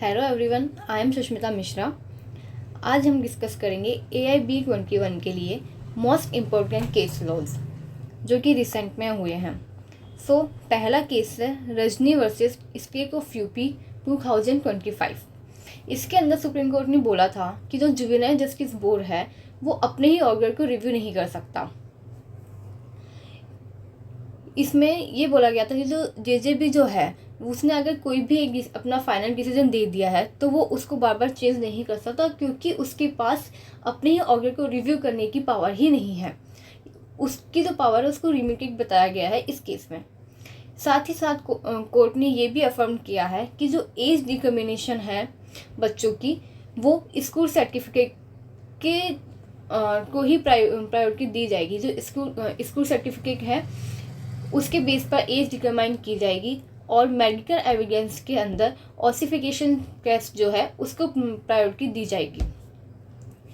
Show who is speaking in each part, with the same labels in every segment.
Speaker 1: Hello everyone, I am Sushmita Mishra. आज हम discuss करेंगे AIB21 के लिए मोस्ट इम्पोर्टेंट केस लॉज जो कि रिसेंट में हुए हैं। पहला केस है Rajni versus state of UP 2025। इसके अंदर सुप्रीम कोर्ट ने बोला था कि जो जुवेनाइल जस्टिस बोर्ड है वो अपने ही ऑर्डर को रिव्यू नहीं कर सकता। इसमें ये बोला गया था कि जो JJB जो है उसने अगर कोई भी एक अपना फाइनल डिसीजन दे दिया है तो वो उसको बार बार चेंज नहीं कर सकता, क्योंकि उसके पास अपने ही ऑर्डर को रिव्यू करने की पावर ही नहीं है। उसकी जो पावर है उसको लिमिटेड बताया गया है इस केस में। साथ ही साथ कोर्ट ने ये भी अफर्म किया है कि जो एज डिटर्मिनेशन है बच्चों की वो स्कूल सर्टिफिकेट के को ही प्रायोरिटी दी जाएगी। जो स्कूल सर्टिफिकेट है उसके बेस पर एज डिटरमाइन की जाएगी और मेडिकल एविडेंस के अंदर ऑसिफिकेशन टेस्ट जो है उसको प्रायोरिटी दी जाएगी।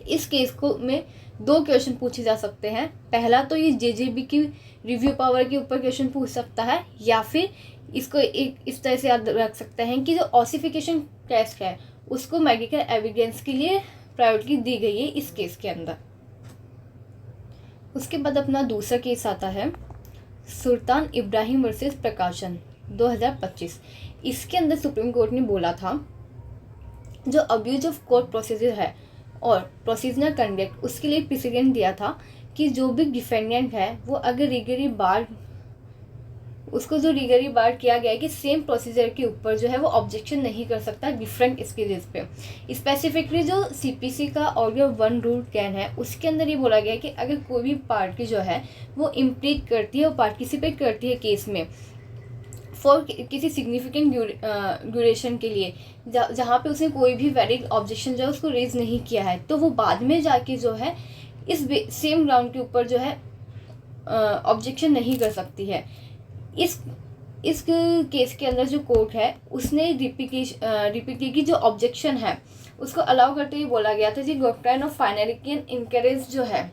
Speaker 1: इस केस को में दो क्वेश्चन पूछे जा सकते हैं। पहला तो ये JJB की रिव्यू पावर के ऊपर क्वेश्चन पूछ सकता है, या फिर इसको एक इस तरह से याद रख सकते हैं कि जो ऑसिफिकेशन टेस्ट है उसको मेडिकल एविडेंस के लिए प्रायोरिटी दी गई है इस केस के अंदर। उसके बाद अपना दूसरा केस आता है सुल्तान इब्राहिम वर्सेस प्रकाशन 2025। इसके अंदर सुप्रीम कोर्ट ने बोला था जो अब्यूज ऑफ कोर्ट प्रोसीजर है और प्रोसीजनल कंडक्ट उसके लिए प्रेसिडेंट दिया था कि जो भी डिफेंडेंट है वो अगर लीगली बार उसको जो लीगली बार किया गया है कि सेम प्रोसीजर के ऊपर जो है वो ऑब्जेक्शन नहीं कर सकता डिफरेंट स्टेजेस पे। स्पेसिफिकली जो CPC का ऑर्डर 1 रूल 10 है उसके अंदर ये बोला गया है कि अगर कोई भी पार्टी जो है वो इम्प्लीट करती है और पार्टिसिपेट करती है केस में फॉर किसी सिग्निफिकेंट ड्यूरेशन के लिए जहाँ पे उसने कोई भी वैलिड ऑब्जेक्शन जो है उसको रेज नहीं किया है, तो वो बाद में जाके जो है इस सेम ग्राउंड के ऊपर जो है ऑब्जेक्शन नहीं कर सकती है। इस केस के अंदर जो कोर्ट है उसने रिपीट की जो ऑब्जेक्शन है उसको अलाउ करते हुए बोला गया था जी doctrine of finality and encourage जो है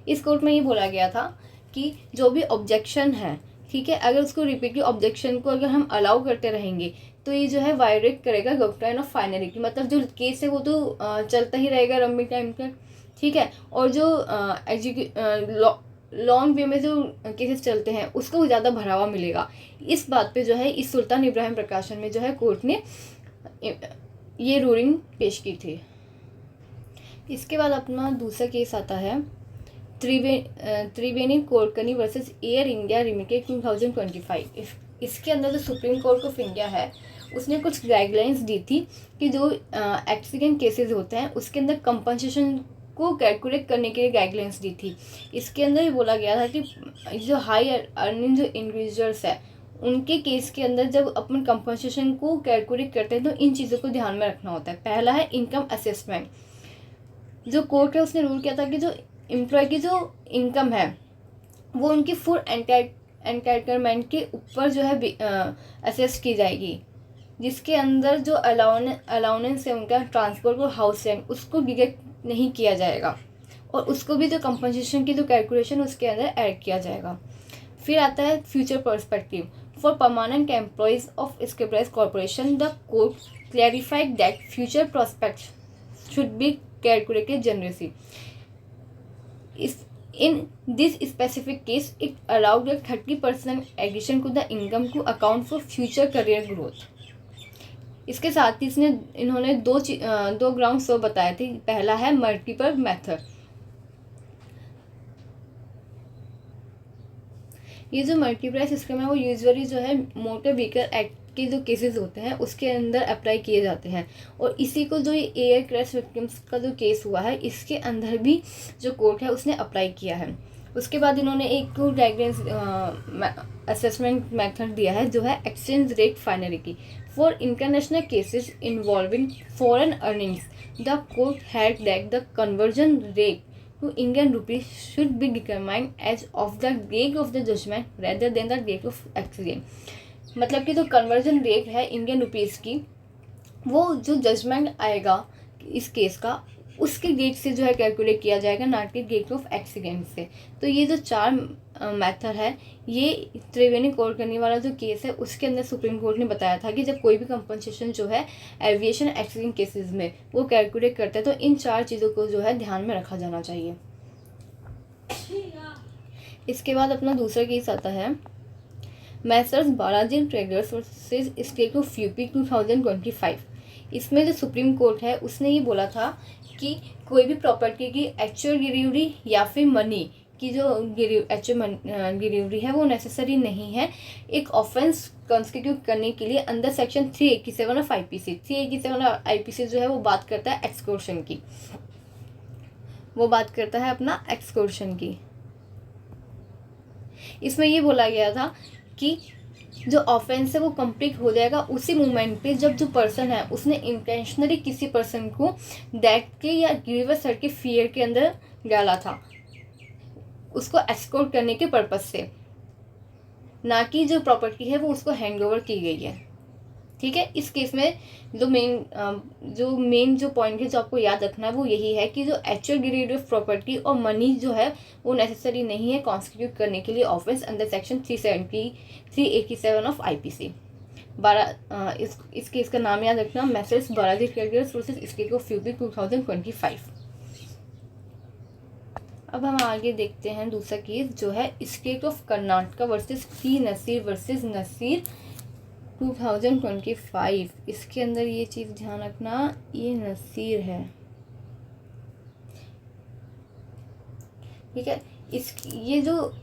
Speaker 1: इस कोर्ट में ये बोला गया था कि जो भी ऑब्जेक्शन है, ठीक है, अगर उसको रिपीटेड ऑब्जेक्शन को अगर हम अलाउ करते रहेंगे तो ये जो है वायोलेट करेगा डॉक्ट्राइन ऑफ फाइनलिटी। मतलब जो केस है वो तो चलता ही रहेगा लंबे टाइम तक, ठीक है, और जो लॉन्ग वे में जो केसेस चलते हैं उसको ज़्यादा बढ़ावा मिलेगा। इस बात पे जो है इस सुल्तान इब्राहिम प्रकाशन में जो है कोर्ट ने ये रूलिंग पेश की थी। इसके बाद अपना दूसरा केस आता है त्रिवेणी कोरकनी वर्सेस एयर इंडिया लिमिटेड 2025। इसके अंदर जो सुप्रीम कोर्ट ऑफ इंडिया है उसने कुछ गाइडलाइंस दी थी कि जो एक्सीडेंट केसेस होते हैं उसके अंदर कंपनसेशन को कैलकुलेट करने के लिए गाइडलाइंस दी थी। इसके अंदर ये बोला गया था कि जो हाई अर्निंग जो इंडिविजुअल्स है उनके केस के अंदर जब अपन कंपनसेशन को कैलकुलेट करते हैं तो इन चीज़ों को ध्यान में रखना होता है। पहला है इनकम असेसमेंट। जो कोर्ट है उसने रूल किया था कि जो एम्प्लॉय की जो इनकम है वो उनकी फुल एंटाइटलमेंट के ऊपर जो है असेस की जाएगी, जिसके अंदर जो अलाउंस है उनका ट्रांसपोर्ट और हाउस रेंट उसको डिडक्ट नहीं किया जाएगा और उसको भी जो कंपनसेशन की जो कैलकुलेशन उसके अंदर ऐड किया जाएगा। फिर आता है future perspective for permanent employees of स्केपराइज corporation. The court clarified that future prospect should be calculated generally. In this specific case, it allowed a 30% addition to the income to account for future career growth. इसके साथ ही इन्होंने दो ground सो बताए थे। पहला है multiple method. ये जो मल्टीपल सिस्टम है वो यूजुअली जो है मोटर व्हीकल एक्ट के जो केसेस होते हैं उसके अंदर अप्लाई किए जाते हैं, और इसी को जो ये एयर क्रैश विक्टिम्स का जो केस हुआ है इसके अंदर भी जो कोर्ट है उसने अप्लाई किया है। उसके बाद इन्होंने एक डायग्रेंस असेसमेंट मेथड दिया है जो है exchange rate finality for international cases involving foreign earnings. The court had that the conversion rate to Indian rupees should be determined as of the date of the judgment rather than the date of accident। मतलब कि जो conversion rate है Indian rupees की वो जो judgement आएगा इस case का उसके डेट से जो है कैलकुलेट किया जाएगा, ना कि डेट ऑफ एक्सीडेंट से। तो ये जो चार मैथड है, ये त्रिवेणी कोड करने वाला जो केस है उसके अंदर सुप्रीम कोर्ट ने बताया था कि जब कोई भी कंपनसेशन जो है एविएशन एक्सीडेंट केसेस में वो कैलकुलेट करते हैं तो इन 4 चीज़ों को जो है ध्यान में रखा जाना चाहिए। इसके बाद अपना दूसरा केस आता है Messrs Balaji traders versus state of UP 2025। इसमें जो सुप्रीम कोर्ट है उसने ये बोला था कि कोई भी प्रॉपर्टी की एक्चुअल गिरवी या फिर मनी की जो एक्चुअल गिरवी है वो नेसेसरी नहीं है एक ऑफेंस कॉन्स्टिट्यूट करने के लिए अंदर सेक्शन 387 ऑफ आईपीसी। 387 आईपीसी जो है वो बात करता है एक्सटॉर्शन की, वो बात करता है अपना एक्सटॉर्शन की। इसमें ये बोला गया था कि जो ऑफेंस है वो कंप्लीट हो जाएगा उसी मोमेंट पे जब जो पर्सन है उसने इंटेंशनली किसी पर्सन को डेथ के या ग्रीवियस हर्ट के फियर के अंदर डाला था, उसको एस्कॉर्ट करने के पर्पज से, ना कि जो प्रॉपर्टी है वो उसको हैंडओवर की गई है। ठीक है, इस केस में जो मेन जो पॉइंट है जो आपको याद रखना है वो यही है कि जो एक्चुअल गिरीड ऑफ प्रॉपर्टी और मनी जो है वो नेसेसरी नहीं है कॉन्स्टिट्यूट करने के लिए offence under section 387 of IPC. इस केस का नाम याद रखना, Messrs Balaji traders versus state of UP 2025। अब हम आगे देखते हैं दूसरा केस जो है state of Karnataka versus P Naseer versus Naseer 2025। इसके अंदर ये चीज़ ध्यान रखना, ये नसीर है। ठीक है, ये जो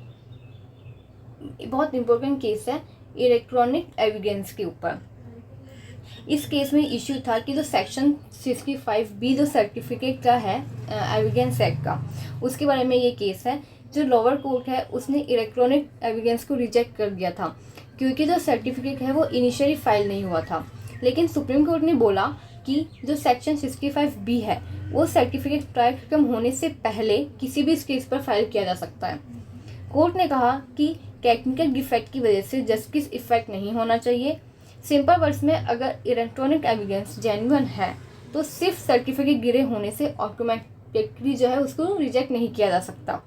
Speaker 1: बहुत इम्पोर्टेंट केस है इलेक्ट्रॉनिक एविडेंस के ऊपर। इस केस में इश्यू था कि जो सेक्शन 65B जो सर्टिफिकेट का है एविडेंस एक्ट का, उसके बारे में ये केस है। जो लोअर कोर्ट है उसने इलेक्ट्रॉनिक एविडेंस को रिजेक्ट कर दिया था क्योंकि जो सर्टिफिकेट है वो इनिशियली फाइल नहीं हुआ था, लेकिन सुप्रीम कोर्ट ने बोला कि जो सेक्शन 65B है वो सर्टिफिकेट ट्रायल खत्म होने से पहले किसी भी केस पर फाइल किया जा सकता है। कोर्ट ने कहा कि टेक्निकल डिफेक्ट की वजह से जस्टिस इफेक्ट नहीं होना चाहिए। सिंपल वर्ड्स में अगर इलेक्ट्रॉनिक एविडेंस जेन्युइन है तो सिर्फ सर्टिफिकेट गिरे होने से ऑटोमेटिकली जो है उसको रिजेक्ट नहीं किया जा सकता।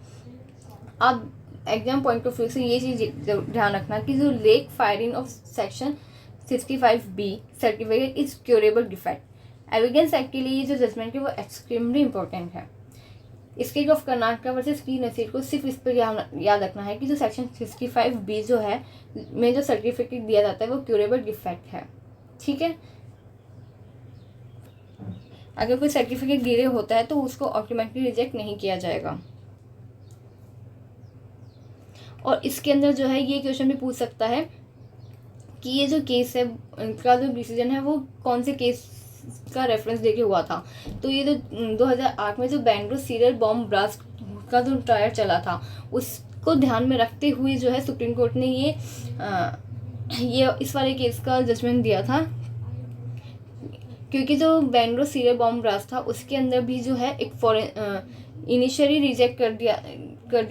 Speaker 1: आप एग्जाम पॉइंट ऑफ व्यू से ये चीज़ ध्यान रखना कि जो late filing of section 65B certificate is curable defect. Evidence act के लिए ये जो जजमेंट है वो एक्सट्रीमली इंपॉर्टेंट है। State of Karnataka versus P Naseer को सिर्फ इस पर याद रखना है कि जो सेक्शन 65B जो है में जो सर्टिफिकेट दिया जाता है वो क्योरेबल डिफेक्ट है। ठीक है, अगर कोई सर्टिफिकेट गिरे होता है तो उसको ऑटोमेटिकली रिजेक्ट नहीं किया जाएगा। और इसके अंदर जो है ये क्वेश्चन भी पूछ सकता है कि ये जो केस है इनका जो डिसीजन है वो कौन से केस का रेफरेंस देके हुआ था। तो ये जो 2008 में जो बेंगलुरु सीरियल बॉम्ब ब्लास्ट का जो ट्रायल चला था उसको ध्यान में रखते हुए जो है सुप्रीम कोर्ट ने ये इस वाले केस का जजमेंट दिया था, क्योंकि जो बेंगलुरु सीरियल बॉम्ब ब्लास्ट था उसके अंदर भी जो है एक इनिशियली रिजेक्ट कर दिया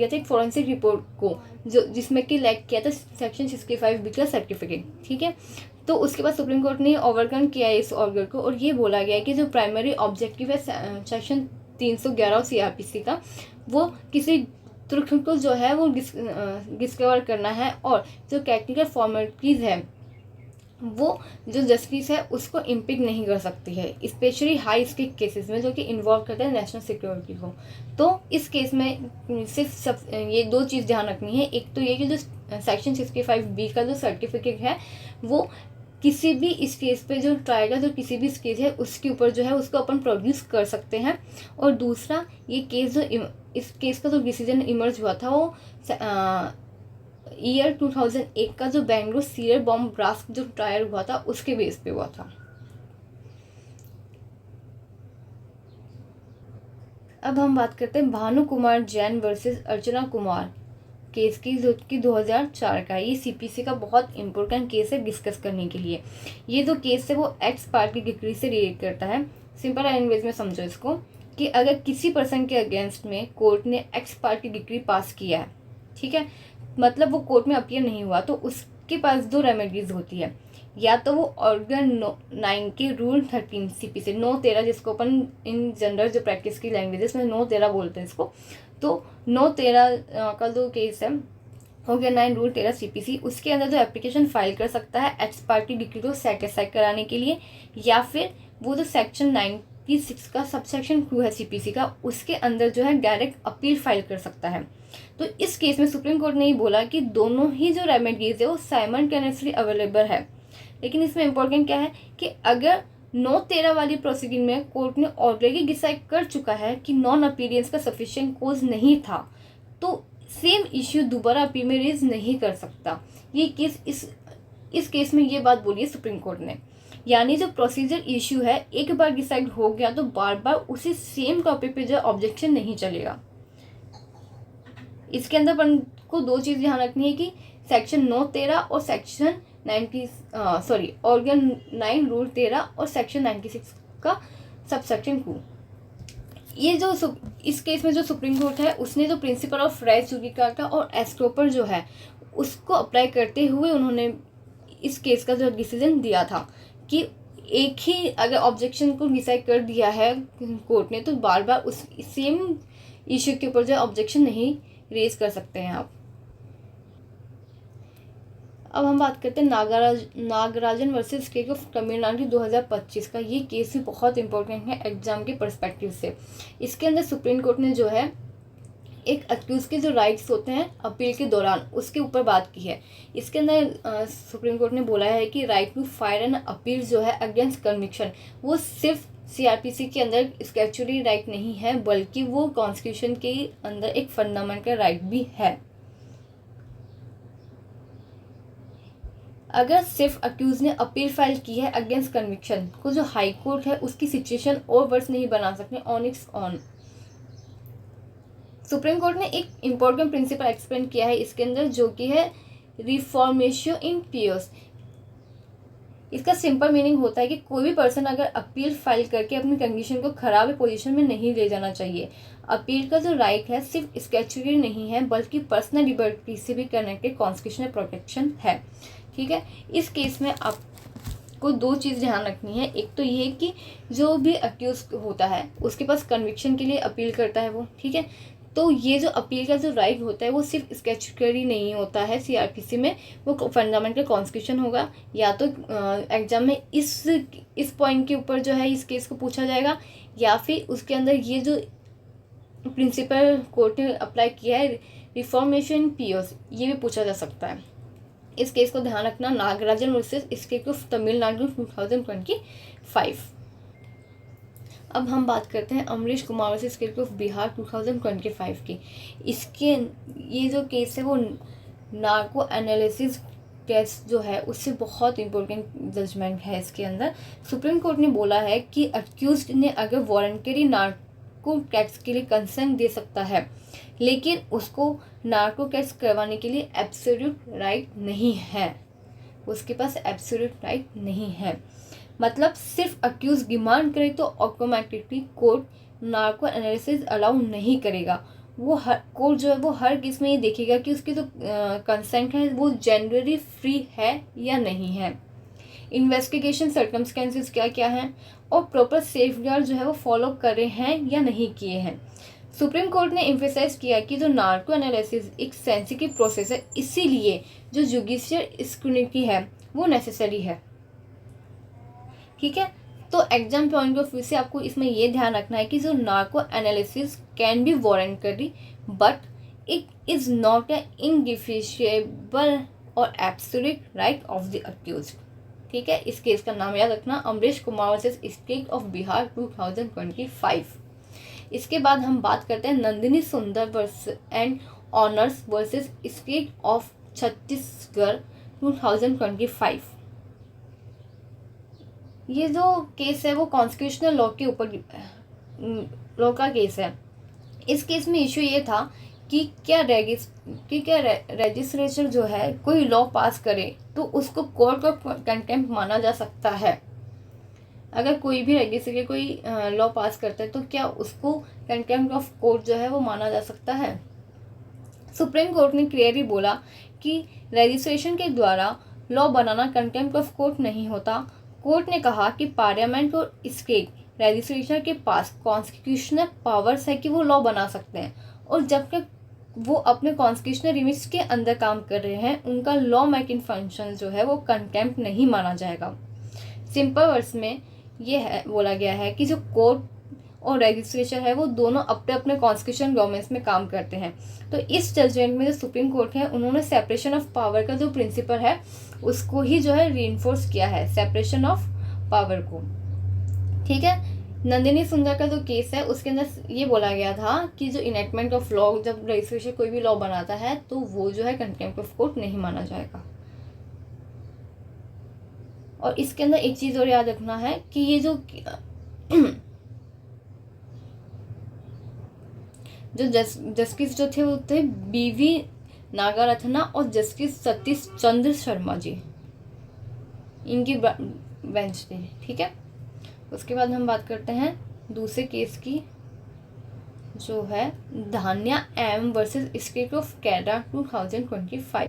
Speaker 1: था एक फॉरेंसिक रिपोर्ट को जो जिसमें कि लैक किया था सेक्शन 65B का सर्टिफिकेट। ठीक है, तो उसके बाद सुप्रीम कोर्ट ने ओवरकम किया इस ऑर्डर को और ये बोला गया कि जो प्राइमरी ऑब्जेक्टिव है सेक्शन 311 CRPC का वो किसी तथ्य को जो है वो डिस्कवर करना है और जो टेक्निकल फॉर्मेलिटीज़ है वो जो जस्टिस है उसको इम्पिड नहीं कर सकती है, स्पेशली हाई स्टेक केसेस में जो कि इन्वॉल्व करते हैं नेशनल सिक्योरिटी को। तो इस केस में सिर्फ ये 2 चीज़ ध्यान रखनी है। एक तो ये कि जो सेक्शन 65B का जो सर्टिफिकेट है वो किसी भी इस केस पे जो ट्रायल का जो किसी भी केस है उसके ऊपर जो है उसको अपन प्रोड्यूस कर सकते हैं। और दूसरा ये केस जो इस केस का जो डिसीजन इमर्ज हुआ था वो ईयर 2001 का जो बेंगलुरु सीरियल बॉम्ब ब्लास्ट जो ट्रायल हुआ था उसके बेस पे हुआ था। अब हम बात करते हैं भानु कुमार जैन वर्सेस अर्चना कुमार केस की जो कि 2004 का है। ये CPC का बहुत इंपॉर्टेंट केस है डिस्कस करने के लिए। ये जो केस है वो एक्स पार्ट की डिग्री से रिलेट करता है। सिंपल लैंग्वेज में समझो इसको कि अगर किसी पर्सन के अगेंस्ट में कोर्ट ने एक्स पार्ट की डिग्री पास किया है, ठीक है, मतलब वो कोर्ट में अपीयर नहीं हुआ, तो उसके पास 2 रेमेडीज होती है। या तो वो ऑर्गन 9 के रूल 13 CPC 9-13 जिसको अपन इन जनरल जो प्रैक्टिस की लैंग्वेजेस में 9-13 बोलते हैं इसको, तो 9-13 का जो केस है हो गया 9 रूल 13 CPC, उसके अंदर जो एप्लीकेशन फाइल कर सकता है एक्स पार्टी डिक्री को सेटिस्फाई कराने के लिए, या फिर वो जो सेक्शन 96 का सबसेक्शन 2 है CPC का, उसके अंदर जो है डायरेक्ट अपील फाइल कर सकता है। तो इस केस में सुप्रीम कोर्ट ने ये बोला कि दोनों ही जो रेमेडीज है वो साइमल्टेनियसली अवेलेबल है। लेकिन इसमें इम्पोर्टेंट क्या है कि अगर 9-13 वाली प्रोसीडिंग में कोर्ट ने ऑलरेडी डिसाइड कर चुका है कि नॉन अपीलियंस का सफिशिएंट कोज नहीं था, तो सेम इश्यू दोबारा अपील में रेज नहीं कर सकता। ये केस इस केस में ये बात बोली है सुप्रीम कोर्ट ने, यानी जो प्रोसीजर इश्यू है एक बार डिसाइड हो गया तो बार बार उसी सेम टॉपिक पे जो ऑब्जेक्शन नहीं चलेगा। इसके अंदर अपन को दो चीज़ ध्यान रखनी है कि सेक्शन 9-13 और सेक्शन 9 रूल 13 और सेक्शन 96 का सबसेक्शन 2, ये जो इस केस में जो सुप्रीम कोर्ट है उसने जो प्रिंसिपल ऑफ रेस जुडिकाटा और एस्टोपर जो है उसको अप्लाई करते हुए उन्होंने इस केस का जो डिसीजन दिया था कि एक ही अगर ऑब्जेक्शन को डिसाइड कर दिया है कोर्ट ने तो बार बार उस सेम इश्यू के ऊपर जो ऑब्जेक्शन नहीं रेज कर सकते हैं आप। अब हम बात करते हैं Nagarajan versus state of Tamil Nadu 2025 का। ये केस भी बहुत इंपॉर्टेंट है एग्जाम के पर्सपेक्टिव से। इसके अंदर सुप्रीम कोर्ट ने जो है एक अक्यूज के जो राइट्स होते हैं अपील के दौरान उसके ऊपर बात की है। इसके अंदर सुप्रीम कोर्ट ने बोला है कि right to file and appeal जो है अगेंस्ट कन्विक्शन वो सिर्फ CRPC के अंदर स्टैट्यूटरी राइट नहीं है, बल्कि वो कॉन्स्टिट्यूशन के अंदर एक फंडामेंटल राइट भी है। अगर सिर्फ अक्यूज ने अपील फाइल की है अगेंस्ट कन्विक्शन को जो हाई कोर्ट है उसकी सिचुएशन और वर्स नहीं बना सकते on it's on. Supreme court ने एक इम्पोर्टेंट प्रिंसिपल एक्सप्लेन किया है इसके अंदर, जो कि है रिफॉर्मेशन इन पियर्स। इसका सिंपल मीनिंग होता है कि कोई भी पर्सन अगर अपील फाइल करके अपनी कंडीशन को खराब पोजीशन में नहीं ले जाना चाहिए। अपील का जो राइट है सिर्फ स्टैट्यूटरी नहीं है बल्कि पर्सनल लिबर्टी से भी कनेक्टेड कॉन्स्टिट्यूशनल प्रोटेक्शन है। ठीक है, इस केस में आपको दो चीज़ ध्यान रखनी है। एक तो ये कि जो भी अक्यूज होता है उसके पास कन्विक्शन के लिए अपील करता है वो, ठीक है, तो ये जो अपील का जो राइट होता है वो सिर्फ स्टैट्यूटरी नहीं होता है CRPC में, वो फंडामेंटल कॉन्स्टिट्यूशन होगा। या तो एग्जाम में इस पॉइंट के ऊपर जो है इस केस को पूछा जाएगा, या फिर उसके अंदर ये जो प्रिंसिपल कोर्ट ने अप्लाई किया है रिफॉर्मेशन पियर्स ये भी पूछा जा सकता है। इस केस को ध्यान रखना, Nagarajan versus state of Tamil Nadu 2025। अब हम बात करते हैं Amrish Kumar versus state of Bihar 2025 की। इसके ये जो केस है वो नार्को एनालिसिस टेस्ट जो है उससे बहुत इंपॉर्टेंट जजमेंट है। इसके अंदर सुप्रीम कोर्ट ने बोला है कि अक्यूज्ड ने अगर वॉलंटरी नार्को टेस्ट के लिए कंसेंट दे सकता है, लेकिन उसको नार्को टेस्ट करवाने के लिए एब्सोल्यूट राइट नहीं है, उसके पास एब्सोल्यूट राइट नहीं है। मतलब सिर्फ अक्यूज डिमांड करे तो automatically court narco analysis allow नहीं करेगा। वो हर कोर्ट जो है वो हर केस में ये देखेगा कि उसकी जो कंसेंट है वो जनरली फ्री है या नहीं है, इन्वेस्टिगेशन सर्कमस्टेंसेस क्या क्या हैं, और प्रॉपर सेफगार्ड जो है वो फॉलो कर रहे हैं या नहीं किए हैं। सुप्रीम कोर्ट ने एम्फेसाइज किया कि जो नार्को एनालिसिस एक सेंसिटिव प्रोसेस है, इसीलिए जो जुडिशियल स्क्रूटिनी है वो नेसेसरी है। ठीक है, तो एग्जाम पॉइंट ऑफ व्यू से आपको इसमें ये ध्यान रखना है कि जो narco analysis can be voluntary but it is not a indefeasible और absolute right of the accused. ठीक है, इस केस का नाम याद रखना, Amrish Kumar versus state of Bihar 2025। इसके बाद हम बात करते हैं Nandini Sundar versus and ors versus state of Chhattisgarh 2025। ये जो केस है वो कॉन्स्टिट्यूशनल लॉ के ऊपर लॉ का केस है। इस केस में इशू ये था कि क्या रजिस्ट्रेचर जो है कोई लॉ पास करे तो उसको कोर्ट का कंटेम्प्ट माना जा सकता है। अगर कोई भी रजिस्ट्रेटर कोई लॉ पास करता है तो क्या उसको कंटेम्प्ट ऑफ कोर्ट जो है वो माना जा सकता है। सुप्रीम कोर्ट ने क्लियरली बोला कि रजिस्ट्रेशन के द्वारा law banana contempt of court नहीं होता। कोर्ट ने कहा कि पार्लियामेंट और स्टेट रजिस्ट्रेशन के पास कॉन्स्टिट्यूशनल पावर्स है कि वो लॉ बना सकते हैं, और जब तक वो अपने कॉन्स्टिट्यूशनल लिमिट्स के अंदर काम कर रहे हैं, उनका लॉ मेकिंग फंक्शन जो है वो कंटेम्प्ट नहीं माना जाएगा। सिंपल वर्ड्स में ये है बोला गया है कि जो कोर्ट और लेजिस्लेचर है वो दोनों अपने अपने कॉन्स्टिट्यूशन गवर्नमेंट्स में काम करते हैं। तो इस जजमेंट में जो सुप्रीम कोर्ट है उन्होंने सेपरेशन ऑफ पावर का जो प्रिंसिपल है उसको ही जो है रीइंफोर्स किया है, सेपरेशन ऑफ पावर को। ठीक है, नंदिनी सुंदर का जो केस है उसके अंदर ये बोला गया था कि जो इनेक्टमेंट ऑफ लॉ, जब लेजिस्लेचर कोई भी लॉ बनाता है तो वो जो है कंटेम्प्ट ऑफ कोर्ट नहीं माना जाएगा। और इसके अंदर एक चीज और याद रखना है कि ये जो जस्टिस जो थे वो थे बीवी नागारत्ना और जस्टिस सतीश चंद्र शर्मा जी, इनकी बेंच थी। ठीक है, उसके बाद हम बात करते हैं दूसरे केस की, जो है Dhanya M versus state of Kerala 2025।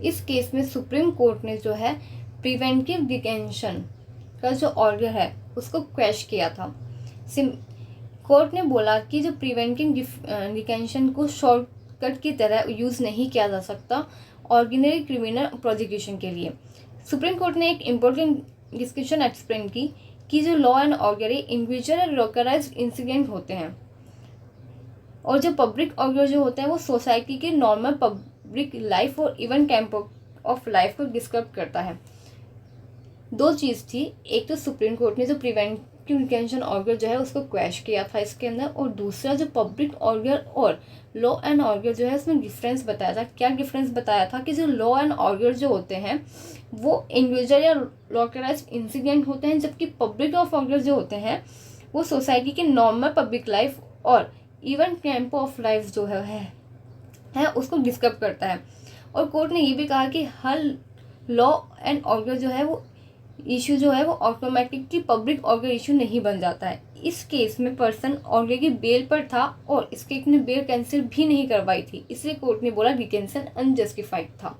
Speaker 1: इस केस में सुप्रीम कोर्ट ने जो है प्रिवेंटिव डिटेंशन का जो ऑर्डर है उसको क्वैश किया था। कोर्ट ने बोला कि जो प्रिवेंटिव डिटेंशन को शॉर्टकट की तरह यूज़ नहीं किया जा सकता ऑर्डिनरी क्रिमिनल प्रोसिक्यूशन के लिए। सुप्रीम कोर्ट ने एक इम्पोर्टेंट डिस्कशन एक्सप्लेन की कि जो लॉ एंड ऑर्डर इंडिविजुअल और लोकलाइज्ड इंसिडेंट होते हैं और जो पब्लिक ऑर्डर जो होते हैं वो सोसाइटी के नॉर्मल पब्लिक लाइफ और इवन कैंप ऑफ लाइफ को डिस्क्राइब करता है। दो चीज़ थी, एक तो सुप्रीम कोर्ट ने जो प्रिवेंटिव डिटेंशन ऑर्डर जो है उसको क्वैश किया था इसके अंदर, और दूसरा जो पब्लिक ऑर्डर और लॉ एंड ऑर्डर जो है उसमें डिफरेंस बताया था। क्या डिफरेंस बताया था कि जो लॉ एंड ऑर्डर जो होते हैं वो इंडिविजुअल या लोकलाइज्ड इंसिडेंट होते हैं, जबकि पब्लिक ऑफ ऑर्डर जो होते हैं वो सोसाइटी के नॉर्मल पब्लिक लाइफ और इवन कैंप ऑफ लाइफ जो है उसको डिस्क्राइब करता है। और कोर्ट ने ये भी कहा कि हर लॉ एंड ऑर्डर जो है वो इशू जो है वो ऑटोमेटिकली पब्लिक ऑर्डर इशू नहीं बन जाता है। इस केस में पर्सन ऑलरेडी बेल पर था और स्टेट ने बेल कैंसिल भी नहीं करवाई थी, इसलिए कोर्ट ने बोला डिटेंशन अनजस्टिफाइड था।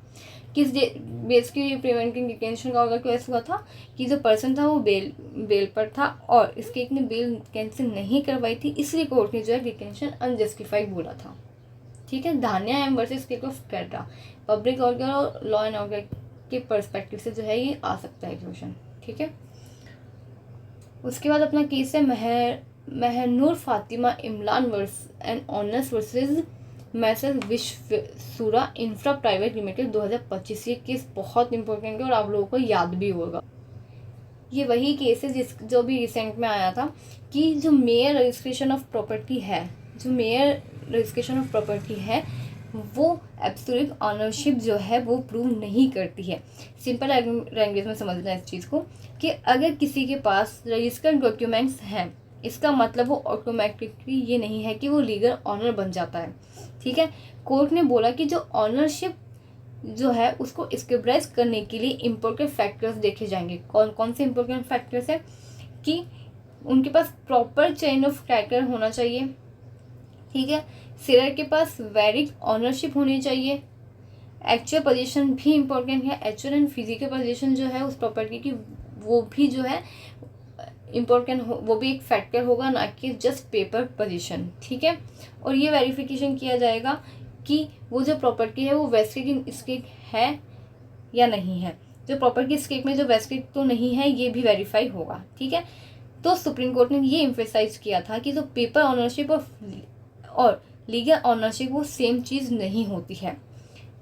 Speaker 1: किस बेस की प्रिवेंटिव डिटेंशन का ऑर्डर कैसे हुआ था कि जो पर्सन था वो बेल पर था और स्टेट ने बेल कैंसिल नहीं करवाई थी, इसलिए कोर्ट ने जो है डिटेंशन अनजस्टिफाइड बोला था। ठीक है, Dhanya M versus state of Kerala, public order और लॉ एंड ऑर्डर के पर्सपेक्टिव से जो है ये आ सकता है क्वेश्चन। ठीक है, उसके बाद अपना केस है Mehnoor Fatima Imran and ors versus messrs Vishwasura infra private limited 2025। ये केस बहुत इंपॉर्टेंट है और आप लोगों को याद भी होगा। ये वही केस है जो भी रिसेंट में आया था कि जो मेयर रजिस्ट्रेशन ऑफ प्रॉपर्टी है वो एब्सोल्यूट ऑनरशिप जो है वो प्रूव नहीं करती है। सिंपल लैंग्वेज में समझना इस चीज़ को कि अगर किसी के पास रजिस्टर्ड डॉक्यूमेंट्स हैं, इसका मतलब वो ऑटोमेटिकली ये नहीं है कि वो लीगल ऑनर बन जाता है। ठीक है, कोर्ट ने बोला कि जो ऑनरशिप जो है उसको स्टेबलाइज करने के लिए इम्पोर्टेंट फैक्टर्स देखे जाएंगे। कौन कौन से इम्पोर्टेंट फैक्टर्स है कि उनके पास प्रॉपर चेन ऑफ टाइटल होना चाहिए। ठीक है, सेलर के पास वैलिड ऑनरशिप होनी चाहिए। एक्चुअल पोजीशन भी इम्पोर्टेंट है, एक्चुअल एंड फिजिकल पोजीशन जो है उस प्रॉपर्टी की वो भी जो है इम्पोर्टेंट वो भी एक फैक्टर होगा, ना कि जस्ट पेपर पोजीशन। ठीक है, और ये वेरिफिकेशन किया जाएगा कि वो जो प्रॉपर्टी है वो वेस्टेड इन स्टेट है या नहीं है। जो प्रॉपर्टी स्टेट में जो वेस्टेड तो नहीं है ये भी वेरीफाई होगा। ठीक है, तो सुप्रीम कोर्ट ने ये एम्फेसाइज किया था कि जो पेपर ऑनरशिप और लीगल ऑनरशिप वो सेम चीज़ नहीं होती है।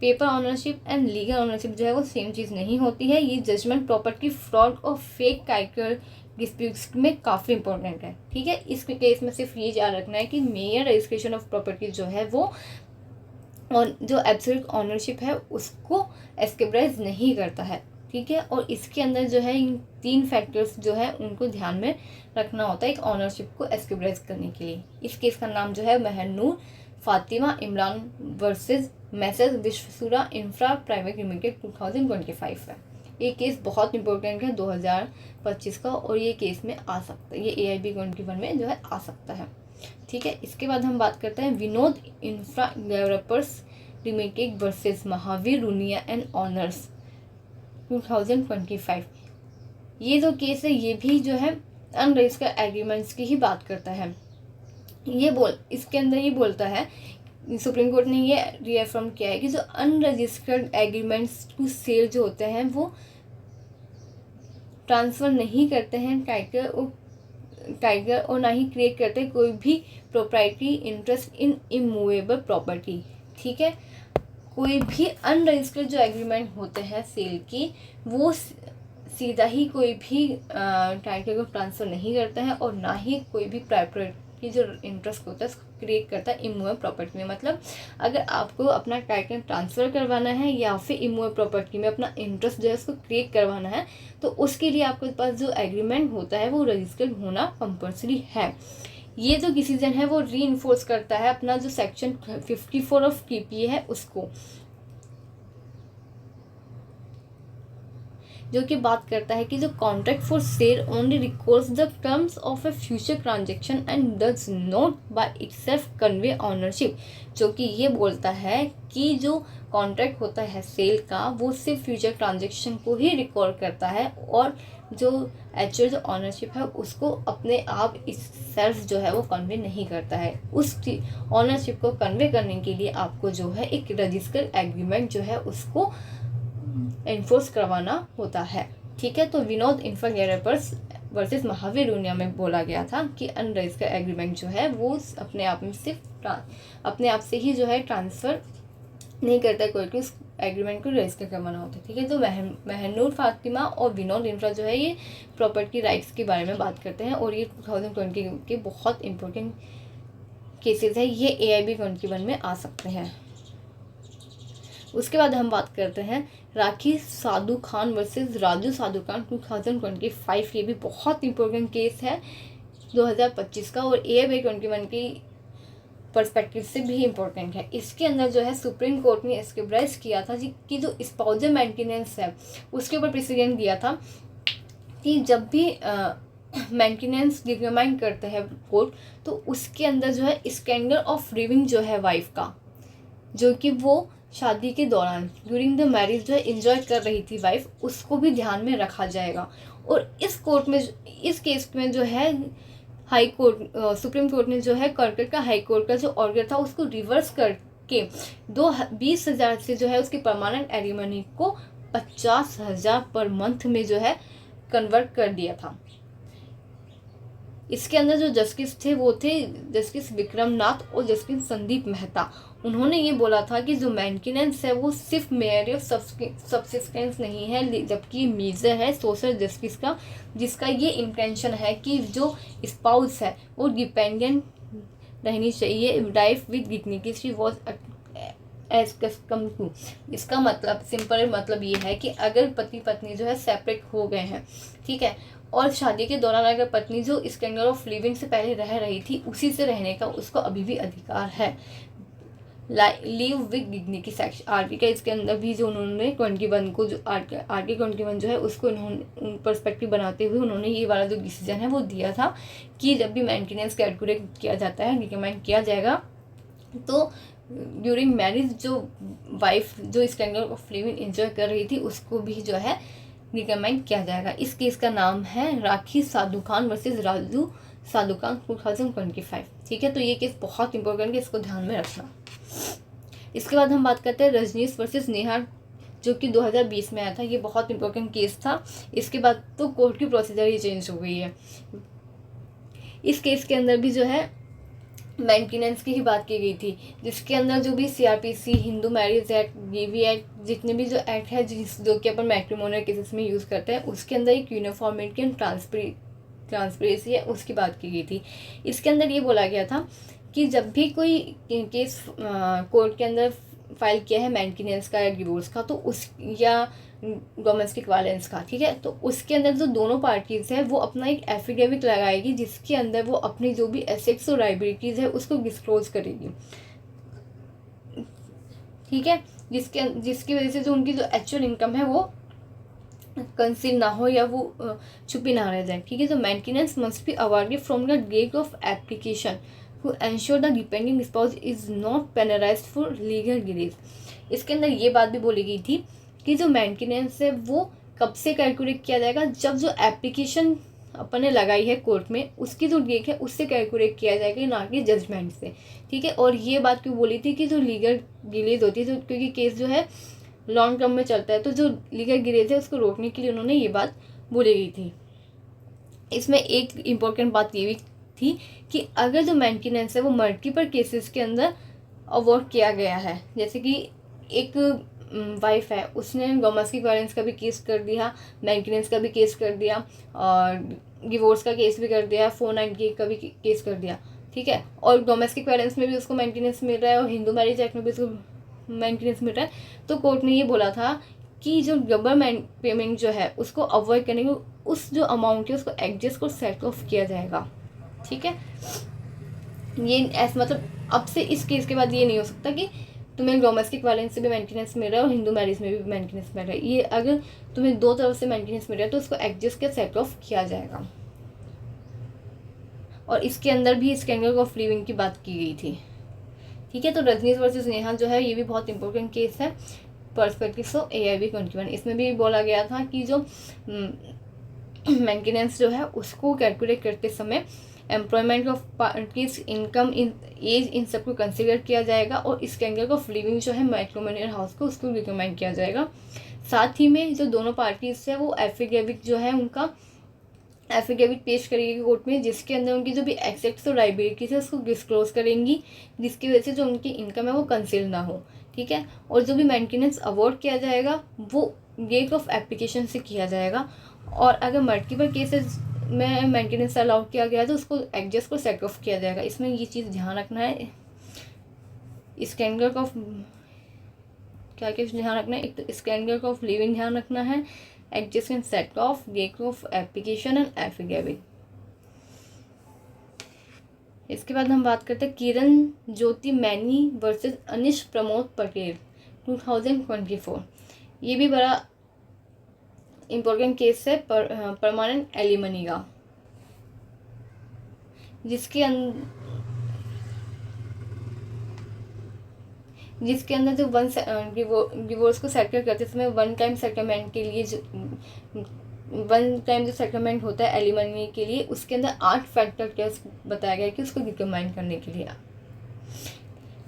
Speaker 1: Paper ownership and legal ownership जो है वो सेम चीज़ नहीं होती है। ये जजमेंट प्रॉपर्टी फ्रॉड और फेक टाइटल डिस्प्यूट्स में काफ़ी इंपॉर्टेंट है। ठीक है, इस केस में सिर्फ ये याद रखना है कि मेयर रजिस्ट्रेशन ऑफ प्रॉपर्टी जो है वो और जो एब्सोल्यूट ऑनरशिप है उसको एस्टेबलाइज नहीं करता है। ठीक है, और इसके अंदर जो है इन 3 फैक्टर्स जो है उनको ध्यान में रखना होता है एक ऑनरशिप को एस्टेबलाइज करने के लिए। इस केस का नाम जो है Mehnoor Fatima Imran versus messrs Vishwasura infra private limited 2025 है। ये केस बहुत इंपॉर्टेंट है 2025 का, और ये केस में आ सकता है, ये AIB 21 में जो है आ सकता है। ठीक है, इसके बाद हम बात करते हैं Vinod infra developers limited versus Mahavir Runia and ors 2025। ये जो केस है ये भी जो है अनरजिस्टर्ड एग्रीमेंट्स की ही बात करता है। इसके अंदर ये बोलता है सुप्रीम कोर्ट ने ये रीअफर्म किया है कि जो अनरजिस्टर्ड एग्रीमेंट्स टू सेल जो होते हैं वो ट्रांसफ़र नहीं करते हैं टाइगर और ना ही क्रिएट करते कोई भी proprietary interest in immovable property. ठीक है, कोई भी अनरजिस्टर्ड जो एग्रीमेंट होते हैं सेल की वो सीधा ही कोई भी टाइगर को ट्रांसफ़र नहीं करता है और ना ही कोई भी प्रॉपर्टी जो इंटरेस्ट होता है उसको क्रिएट करता है इमूवेबल प्रॉपर्टी में। मतलब अगर आपको अपना टाइटल ट्रांसफ़र करवाना है या फिर इमूवेबल प्रॉपर्टी में अपना इंटरेस्ट जो है उसको क्रिएट करवाना है तो उसके लिए आपके पास जो एग्रीमेंट होता है वो रजिस्टर्ड होना कंपल्सरी है। ये जो डिसीजन है वो रीइंफोर्स करता है अपना जो सेक्शन 54 ऑफ टीपीए है उसको, जो कि बात करता है कि जो contract for sale only records the terms of A future transaction and does not by itself convey ownership. जो कि ये बोलता है कि जो कॉन्ट्रैक्ट होता है सेल का वो सिर्फ फ्यूचर ट्रांजेक्शन को ही रिकॉर्ड करता है और जो एक्चुअल जो ऑनरशिप है उसको अपने आप इस सेल्फ जो है वो कन्वे नहीं करता है। उस ऑनरशिप को कन्वे करने के लिए आपको जो है एक रजिस्टर्ड एग्रीमेंट जो है उसको एनफोर्स करवाना होता है। ठीक है, तो विनोद इंफ्रागैरेपर्स वर्सेस महावीर यूनिया में बोला गया था कि अनरजिस्टर्ड एग्रीमेंट जो है वो अपने आप में सिर्फ अपने आप से ही जो है ट्रांसफ़र नहीं करता है, कोई उस एग्रीमेंट को रजिस्टर करवाना होता है। ठीक है, तो महनूर फातिमा और विनोद इंफ्रा जो है ये प्रॉपर्टी राइट्स के बारे में बात करते हैं और ये 2020 के बहुत इंपॉर्टेंट केसेस है, ये AIB 21 में आ सकते हैं। उसके बाद हम बात करते हैं राखी साधु खान वर्सेस राजू साधु खान 2025। ये भी बहुत इंपॉर्टेंट केस है 2025 का और AIB 21 की पर्सपेक्टिव से भी इम्पोर्टेंट है। इसके अंदर जो है सुप्रीम कोर्ट ने एस्टेब्लिश किया था कि जो स्पाउजल मेंटेनेंस है उसके ऊपर प्रेसिडेंट दिया था कि जब भी मेंटेनेंस डिटरमाइन करते हैं कोर्ट तो उसके अंदर जो है स्टैंडर्ड ऑफ लिविंग जो है वाइफ का, जो कि वो शादी के दौरान ड्यूरिंग द मैरिज जो है इंजॉय कर रही थी वाइफ, उसको भी ध्यान में रखा जाएगा। और इस केस में जो है हाई कोर्ट सुप्रीम कोर्ट ने जो है कर्नाटक का हाई कोर्ट का जो ऑर्डर था उसको रिवर्स करके 20,000 से जो है उसकी परमानेंट एलिमनी को 50,000 पर मंथ में जो है कन्वर्ट कर दिया था। इसके अंदर जो जस्टिस थे वो थे जस्टिस विक्रम नाथ और जस्टिस संदीप मेहता। उन्होंने ये बोला था कि जो मेंटेनेंस है वो सिर्फ मेयर ऑफ सब्सिस्टेंस नहीं है, जबकि ये मेजर है सोशल जस्टिस का, जिसका ये इंटेंशन है कि जो स्पाउस है वो डिपेंडेंट रहनी चाहिए life with dignity she was accustomed to. इसका मतलब सिंपल मतलब ये है कि अगर पति पत्नी जो है सेपरेट हो गए हैं, ठीक है, और शादी के दौरान अगर पत्नी जो स्टैंडर्ड ऑफ लिविंग से पहले रह रही थी उसी से रहने का उसको अभी भी अधिकार है। Leave with dignity section article इसके अंदर भी जो उन्होंने 21 को जो आर्टिकल 21 जो है उसको उन्होंने पर्सपेक्टिव बनाते हुए उन्होंने ये वाला जो डिसीजन है वो दिया था कि जब भी मेंटेनेंस कैलकुलेट किया जाता है डिटरमाइन किया जाएगा तो ड्यूरिंग मैरिज जो वाइफ जो स्टैंडर्ड ऑफ लिविंग एंजॉय कर रही थी उसको भी जो है डिटरमाइन किया जाएगा। इस केस का नाम है राखी साधु खान वर्सेस राजू साधु खान 2025। ठीक है, तो ये केस बहुत इंपॉर्टेंट है, इसको ध्यान में रखना। इसके बाद हम बात करते हैं रजनीश वर्सेस नेहा जो कि 2020 में आया था। ये बहुत इंपॉर्टेंट केस था। इसके बाद तो कोर्ट की प्रोसीजर ही चेंज हो गई है। इस केस के अंदर भी जो है मेंटेनेंस की ही बात की गई थी, जिसके अंदर जो भी CRPC, Hindu marriage act, BV act, जितने भी जो एक्ट है जो कि अपन मैट्रिमोनियल केसेस में यूज़ करते हैं उसके अंदर एक यूनिफॉर्मिटी एंड ट्रांसपेरेंसी है उसकी बात की गई थी। इसके अंदर ये बोला गया था कि जब भी कोई केस कोर्ट के अंदर फाइल किया है मेंटेनेंस का या डिवोर्स का तो उस या डोमेस्टिक वायलेंस का, ठीक है, तो उसके अंदर जो दोनों पार्टीज़ है वो अपना एक एफिडेविट लगाएगी जिसके अंदर वो अपनी जो भी एसेट्स और लायबिलिटीज़ है उसको डिस्क्लोज करेगी। ठीक है, जिसकी वजह से जो उनकी जो एक्चुअल इनकम है वो कंसील ना हो या वो छुपी ना रह जाए। ठीक है, तो maintenance must be awarded from the date of application to ensure the depending spouse is not penalised for legal delays. इसके अंदर ये बात भी बोली गई थी कि जो मेंटेनेंस है वो कब से कैलकुलेट किया जाएगा, जब जो एप्लीकेशन अपन ने लगाई है कोर्ट में, उसकी जो डेट है उससे कैलकुलेट किया जाएगा, ना कि जजमेंट से, ठीक है। और ये बात क्यों बोली थी कि जो लीगल डिलेज होती है, तो क्योंकि केस जो है लॉन्ग टर्म में चलता है, तो जो लीगल डिलेज है उसको रोकने के लिए उन्होंने ये बात बोली गई थी। इसमें एक इम्पोर्टेंट बात ये भी थी कि अगर जो मेंटेनेंस है वो मल्टीपल केसेस के अंदर अवॉर्ड किया गया है, जैसे कि एक वाइफ है, उसने डोमेस्टिक वायलेंस का भी केस कर दिया, मेंटेनेंस का भी केस कर दिया, और डिवोर्स का केस भी कर दिया, 498 का भी केस कर दिया, ठीक है। और डोमेस्टिक वायलेंस में भी उसको मेंटेनेंस मिल रहा है, और हिंदू मैरिज एक्ट में भी उसको मेंटेनेंस मिल रहा है। तो कोर्ट ने ये बोला था कि जो डबल पेमेंट जो है उसको अवॉइड करने के, उस जो अमाउंट है उसको एडजस्ट को सेट ऑफ किया जाएगा, ठीक है। ये ऐसा मतलब अब से इस केस के बाद ये नहीं हो सकता कि तुम्हें डोमेस्टिक वायलेंस से भी मेंटेनेंस मिल रहा है और हिंदू मैरिज में भी मेंटेनेंस मिल रहा है। ये अगर तुम्हें दो तरफ से मेंटेनेंस मिल रहा है तो उसको एडजस्ट के सेट ऑफ किया जाएगा। और इसके अंदर भी स्कैंडल ऑफ लिविंग की बात की गई थी, ठीक है। तो रजनीश वर्सेस नेहा जो है ये भी बहुत इंपॉर्टेंट केस है, पर्सपेक्टिव्स ऑफ AIB 21। इसमें भी बोला गया था कि जो मेंटेनेंस जो है उसको कैलकुलेट करते समय employment of parties, income, age, इन सबको कंसिडर किया जाएगा, और स्टैंडर्ड ऑफ लिविंग जो है मैट्रिमोनियल हाउस को उसको रिकमेंड किया जाएगा। साथ ही में जो दोनों पार्टीज है वो एफिडेविट जो है उनका एफिडेविट पेश करेगी कोर्ट में, जिसके अंदर उनकी जो भी एसेट्स और लाइबिलिटीज है उसको डिस्क्लोज करेंगी, जिसकी वजह से जो उनकी इनकम है वो कंसील ना हो, ठीक है। और जो भी मेंटेनेंस अवॉर्ड किया जाएगा वो डेट ऑफ एप्लीकेशन से किया जाएगा, और अगर मल्टीपल केसेस में मेंटेनेंस अलाउ किया गया तो उसको एडजस्ट को सेट ऑफ किया जाएगा। इसमें ये चीज़ ध्यान रखना है, स्टैंडर्ड ऑफ क्या क्या ध्यान रखना है, एक तो स्टैंडर्ड ऑफ लिविंग ध्यान रखना है, adjust and set off, date of application and affidavit. इसके बाद हम बात करते हैं किरण ज्योति मैनी वर्सेस अनिश प्रमोद पटेल 2024। ये भी बड़ा इम्पोर्टेंट केस है परमानेंट एलिमनी का, जिसके अंदर जो डिवोर्स को सेटल करते समय वन टाइम सेटलमेंट के लिए जो सेटलमेंट होता है एलिमनी के लिए, उसके अंदर 8 फैक्टर टेस्ट बताया गया कि उसको डिटरमाइन करने के लिए।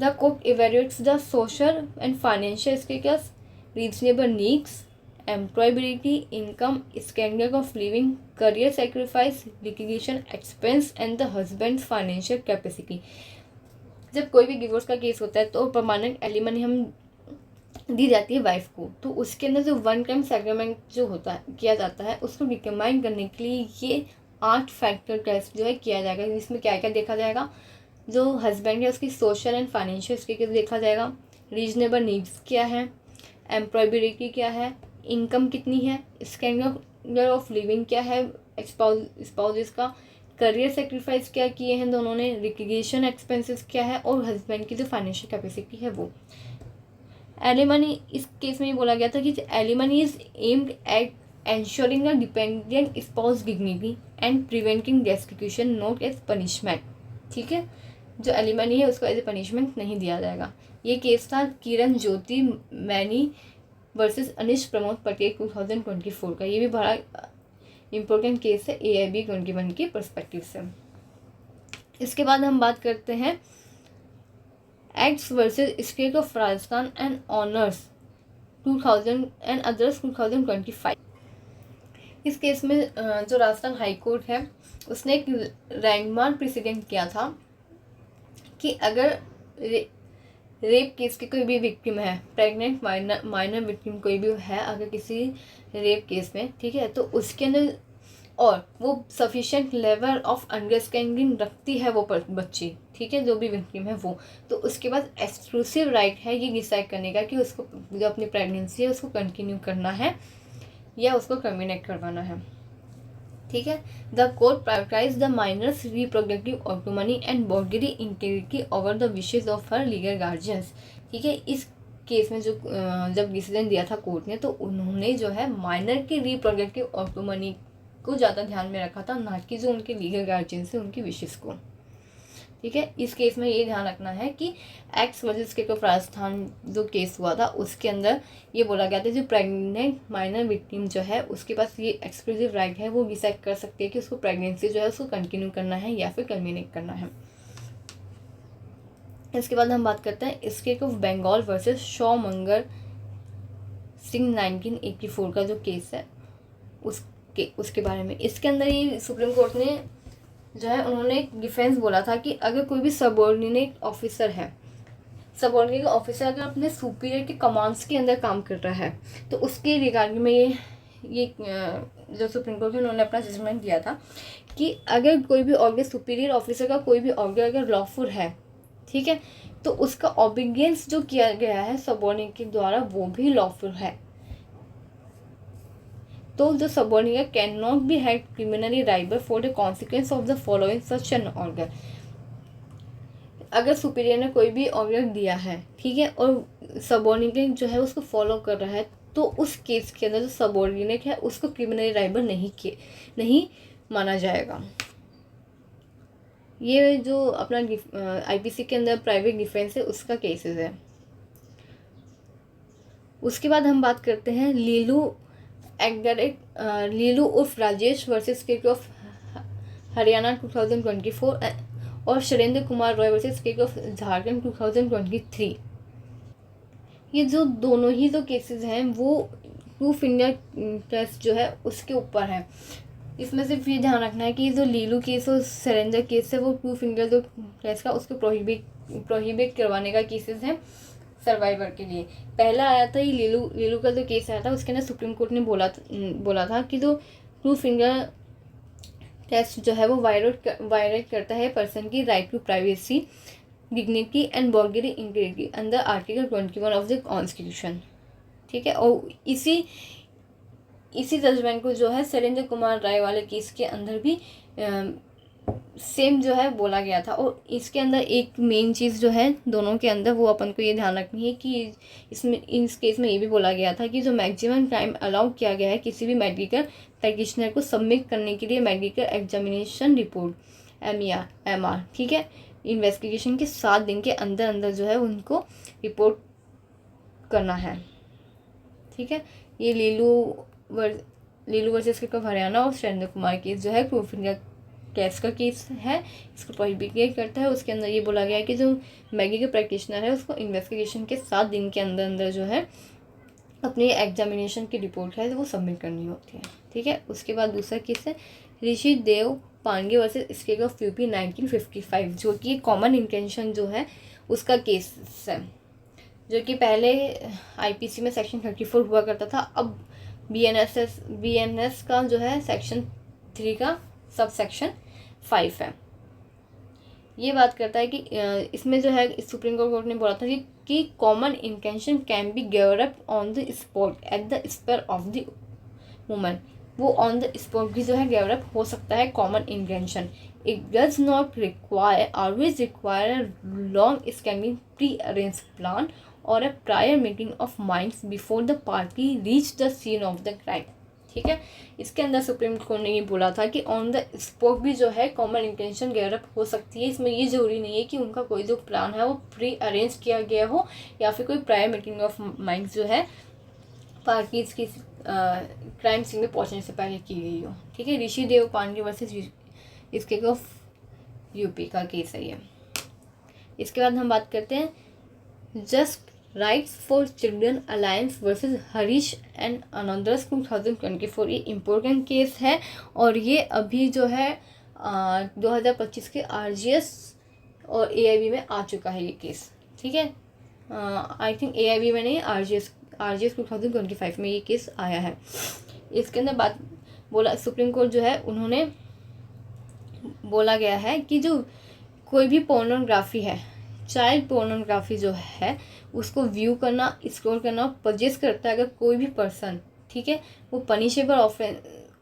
Speaker 1: The court evaluates the social and financial status, reasonable needs, employability, income, standard of living, career sacrifice, litigation expense and the husband financial capacity. जब कोई भी डिवोर्स का केस होता है तो परमानेंट एलिमनी हम दी जाती है वाइफ को, तो उसके अंदर जो वन टाइम सेटलमेंट जो होता है किया जाता है उसको डिटरमाइन करने के लिए ये 8 फैक्टर टेस्ट जो है किया जाएगा, जिसमें क्या क्या देखा जाएगा। जो हस्बैंड है उसकी सोशल एंड फाइनेंशियल स्टेटस देखा जाएगा, रीजनेबल नीड्स क्या है, एम्प्लॉयबिलिटी क्या है, इनकम कितनी है, स्टैंडर्ड ऑफ लिविंग क्या है स्पाउसेस का, करियर सेक्रीफाइस क्या किए हैं दोनों ने, लिटिगेशन एक्सपेंसेस क्या है, और हस्बैंड की जो फाइनेंशियल कैपेसिटी है वो। एलिमनी इस केस में ये बोला गया था कि alimony is aimed at ensuring a dependent spouse dignity and preventing destitution not as punishment, ठीक है। जो एलिमनी है उसको एज ए पनिशमेंट नहीं दिया जाएगा। ये केस था किरण ज्योति मैनी वर्सेस अनिश प्रमोद पटेल 2024 का। ये भी बड़ा इम्पोर्टेंट केस है AIB 21 के पर्सपेक्टिव से। इसके बाद हम बात करते हैं acts versus state of Rajasthan and honours 2000 and others 2025। इस केस में जो राजस्थान हाई कोर्ट है उसने एक लैंडमार्क प्रेसिडेंट किया था कि अगर रेप केस की कोई भी विक्टिम है, प्रेग्नेंट माइनर विक्टिम कोई भी है अगर किसी रेप केस में, ठीक है, तो उसके अंदर और वो सफिशिएंट लेवल ऑफ अंडरस्टैंडिंग रखती है वो बच्ची, ठीक है, जो भी विक्टिम है वो, तो उसके बाद एक्सक्लूसिव राइट है ये डिसाइड करने का कि उसको जो अपनी प्रेगनेंसी है उसको कंटिन्यू करना है या उसको टर्मिनेट करवाना है, ठीक है। The court prioritise the minor's reproductive autonomy and bodily integrity over the wishes of her legal guardians, ठीक है। इस केस में जो जब डिसीजन दिया था कोर्ट ने तो उन्होंने जो है माइनर की रिप्रोडक्टिव ऑटोनॉमी को ज़्यादा ध्यान में रखा था, ना कि जो उनके लीगल गार्जियंस है उनकी विशेज को। ठीक है। इस केस में ये ध्यान रखना है कि एक्स वर्सेस के राजस्थान जो केस हुआ था उसके अंदर ये बोला गया था जो प्रेग्नेंट माइनर विक्टिम जो है उसके पास ये एक्सक्लूसिव राइट है, वो डिसाइड कर सकती है कि उसको प्रेगनेंसी जो है उसको कंटिन्यू करना है या फिर टर्मिनेट करना है। इसके बाद हम बात करते हैं state of Bengal versus Shoumangar Singh 1984 का जो केस है उसके बारे में। इसके अंदर ये सुप्रीम कोर्ट ने जो है उन्होंने एक डिफेंस बोला था कि अगर कोई भी सबऑर्डिनेट ऑफिसर है, सबऑर्डिनेट ऑफिसर अगर अपने सुपीरियर के कमांड्स के अंदर काम कर रहा है तो उसके रिगार्डिंग में ये जो सुप्रीम कोर्ट में उन्होंने अपना जजमेंट दिया था कि अगर कोई भी ऑर्डर सुपीरियर ऑफिसर का कोई भी ऑर्डर अगर लॉफुल है, ठीक है, तो उसका ऑब्लिगेंस जो किया गया है सबऑर्डिनेट के द्वारा वो भी लॉफुल है। तो the subordinate cannot be held criminally liable for the consequence of the following such an order। अगर सुपीरियर ने कोई भी ऑर्डर दिया है, ठीक है, और सबऑर्डिनेट जो है उसको फॉलो कर रहा है, तो उस केस के अंदर जो सबऑर्डिनेट है उसको क्रिमिनली लायबल नहीं माना जाएगा। ये जो अपना आईपीसी के अंदर प्राइवेट डिफेंस है उसका केसेस है। उसके बाद हम बात करते हैं लीलू उर्फ Rajesh versus state of Haryana 2024 और Shailendra Kumar Roy versus state of Jharkhand 2023। ये जो दोनों ही जो केसेस हैं वो 2 फिंगर टेस्ट जो है उसके ऊपर है। इसमें सिर्फ ये ध्यान रखना है कि जो लीलू केस और शैलेंद्र केस है वो 2 फिंगर जो टेस्ट का उसको प्रोहिबिट करवाने का केसेस है सर्वाइवर के लिए। पहला आया था ये लीलू का जो केस आया था उसके अंदर सुप्रीम कोर्ट ने बोला था कि जो 2 फिंगर टेस्ट जो है वो वायलेट करता है पर्सन की right to privacy, dignity and bodily integrity under article 21 of the constitution, ठीक है। और इसी जजमेंट को जो है शैलेंद्र कुमार राय वाले केस के अंदर भी सेम जो है बोला गया था। और इसके अंदर एक मेन चीज़ जो है दोनों के अंदर वो अपन को ये ध्यान रखनी है कि इस केस में ये भी बोला गया था कि जो मैक्सिमम टाइम अलाउ किया गया है किसी भी मेडिकल प्रैक्टिशनर को सबमिट करने के लिए मेडिकल एग्जामिनेशन रिपोर्ट MR, ठीक है, इन्वेस्टिगेशन के 7 दिन के अंदर अंदर जो है उनको रिपोर्ट करना है, ठीक है। ये लीलू वर्सेस के हरियाणा और शैलेंद्र कुमार केस जो है 2 फिंगर केस का केस है, इसको प्रोहिबिट करता है। उसके अंदर ये बोला गया है कि जो मेडिकल प्रैक्टिशनर है उसको इन्वेस्टिगेशन के 7 दिन के अंदर अंदर जो है अपनी एग्जामिनेशन की रिपोर्ट है वो सबमिट करनी होती है, ठीक है। उसके बाद दूसरा केस है Rishi Dev Pandey versus state of UP 1955 जो कि कॉमन इंटेंशन जो है उसका केस है, जो कि पहले आईपीसी में सेक्शन 34 हुआ करता था, अब BNS का जो है सेक्शन 3 का सब सेक्शन 5 है। ये बात करता है कि इसमें जो है सुप्रीम कोर्ट ने बोला था कि common intention can be develop on the spot at the sphere of the woman. वो ऑन द स्पॉट भी जो है डेवलप हो सकता है common intention. It does not require always require long standing pre arrange plan और a prior meeting of minds before the party reach the scene of the crime, ठीक है। इसके अंदर सुप्रीम कोर्ट ने ये बोला था कि ऑन द स्पॉट भी जो है कॉमन इंटेंशन डेवलप हो सकती है। इसमें ये जरूरी नहीं है कि उनका कोई जो प्लान है वो प्री अरेंज किया गया हो या फिर कोई प्रायर मीटिंग ऑफ माइंड्स जो है पार्टीज की क्राइम सीन में पहुंचने से पहले की गई हो, ठीक है। ऋषि देव पांडे वर्सेस इसके ऑफ यूपी का केस है ये। इसके बाद हम बात करते हैं just rights for children alliance versus Harish and another's 2024। ये इम्पोर्टेंट केस है और ये अभी जो है 2025 के RGS और AIB में आ चुका है ये केस, ठीक है। आई थिंक AIB में नहीं, RGS 2025 में ये केस आया है। इसके अंदर बात बोला सुप्रीम कोर्ट जो है उन्होंने बोला गया है कि जो कोई भी पोर्नोग्राफी है, चाइल्ड पोर्नोग्राफी जो है उसको व्यू करना, स्क्रॉल करना, परचेज करता है अगर कोई भी पर्सन, ठीक है, वो पनिशेबल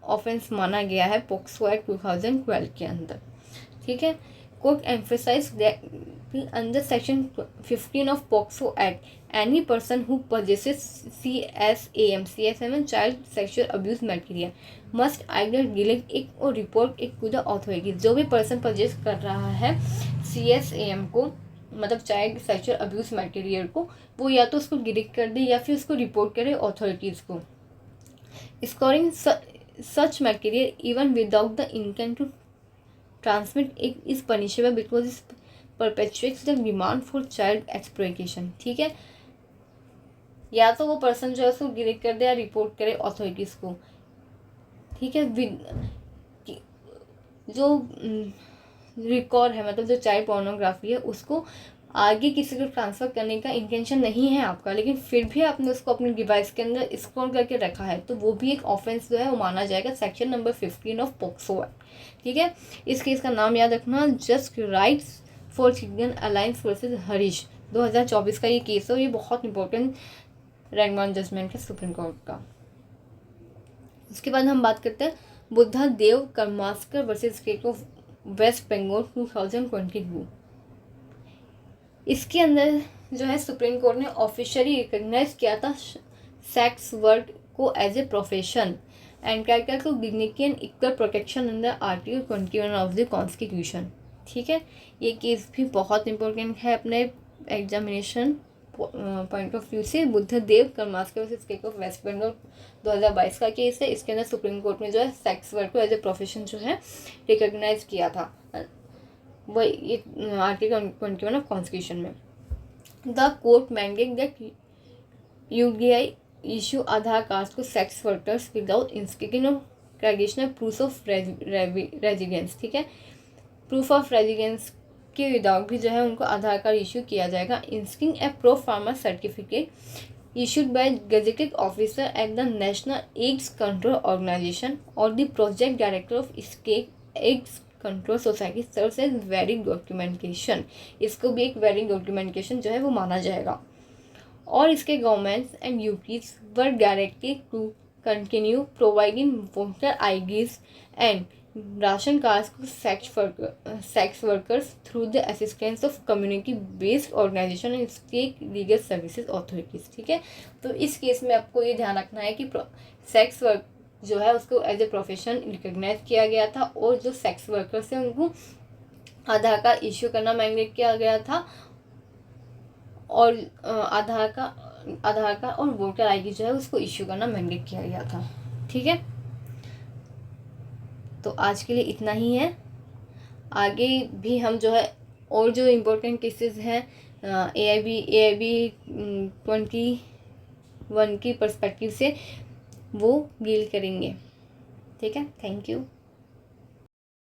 Speaker 1: ऑफेंस माना गया है पोक्सो एक्ट 2012 के अंदर, ठीक है। Court emphasized that under Section 15 of POCSO Act, any person who possesses CSAM and child sexual abuse material must either delete it or report it to the authority. जो भी person purchase कर रहा है CSAM को, मतलब child sexual abuse material को, वो या तो उसको डिलीट कर दे या फिर उसको रिपोर्ट करे अथॉरिटीज़ को. Scoring such material even without the intent to transmit it is punishable because it perpetuates the demand for child exploitation. ठीक है, या तो वो पर्सन जो है उसको डिलीट कर दे या रिपोर्ट करे अथॉरिटीज़ को. ठीक है, जो रिकॉर्ड है, मतलब जो चाइल्ड पोर्नोग्राफी है, उसको आगे किसी को ट्रांसफ़र करने का इंटेंशन नहीं है आपका, लेकिन फिर भी आपने उसको अपने डिवाइस के अंदर स्टोर करके रखा है, तो वो भी एक ऑफेंस जो है वो माना जाएगा. Section number 15 of POCSO act. ठीक है, इस केस का नाम याद रखना, just rights for children alliance versus Harish. 2024 का ये केस है. ये बहुत इंपॉर्टेंट रैंकमाउंट जजमेंट है सुप्रीम कोर्ट का. उसके बाद हम बात करते हैं Buddha Dev Karmaskar versus state of west Bengal 2022. इसके अंदर जो है सुप्रीम कोर्ट ने ऑफिशियली रिकग्नाइज किया था सेक्स वर्क को एज ए प्रोफेशन एंड क्या क्या को dignity and equal protection under article 21 of the constitution. ठीक है, ये केस भी बहुत इंपॉर्टेंट है अपने एग्जामिनेशन पॉइंट ऑफ व्यू से. Buddhadev Karmaskar versus state of west Bengal 2022 का केस है. इसके अंदर सुप्रीम कोर्ट ने जो है सेक्स वर्क को एज ए प्रोफेशन जो है रिकग्नाइज किया था, वो ये आर्टिकल 21 ऑफ कॉन्स्टिट्यूशन में. The court mandate that UDI issue Aadhaar card को sex workers without insisting of traditional proof of residence. ठीक है, प्रूफ ऑफ रेजिडेंस के विदाउट भी जो है उनको आधार कार्ड इशू किया जाएगा. Insisting a pro forma certificate issued by gazetted officer at the national AIDS control organisation और the project director of state AIDS control society serves as valid documentation. इसको भी एक वैलिड डॉक्यूमेंटेशन जो है वो माना जाएगा. और इसके governments and UTs were directed to continue providing voter IDs and ration cards को sex workers through the assistance of community based organisation and state legal services authorities. ठीक है, तो इस केस में आपको ये ध्यान रखना है कि सेक्स वर्क जो है उसको एज ए प्रोफेशन रिकग्नाइज किया गया था और जो सेक्स वर्कर्स हैं उनको आधार कार्ड इश्यू करना मैंडेट किया गया था और आधार कार्ड और वोटर ID जो है उसको इश्यू करना मैंडेट किया गया था. ठीक है, तो आज के लिए इतना ही है. आगे भी हम जो है और जो इम्पोर्टेंट केसेस हैं AIB 21 की पर्सपेक्टिव से वो डील करेंगे. ठीक है, थैंक यू.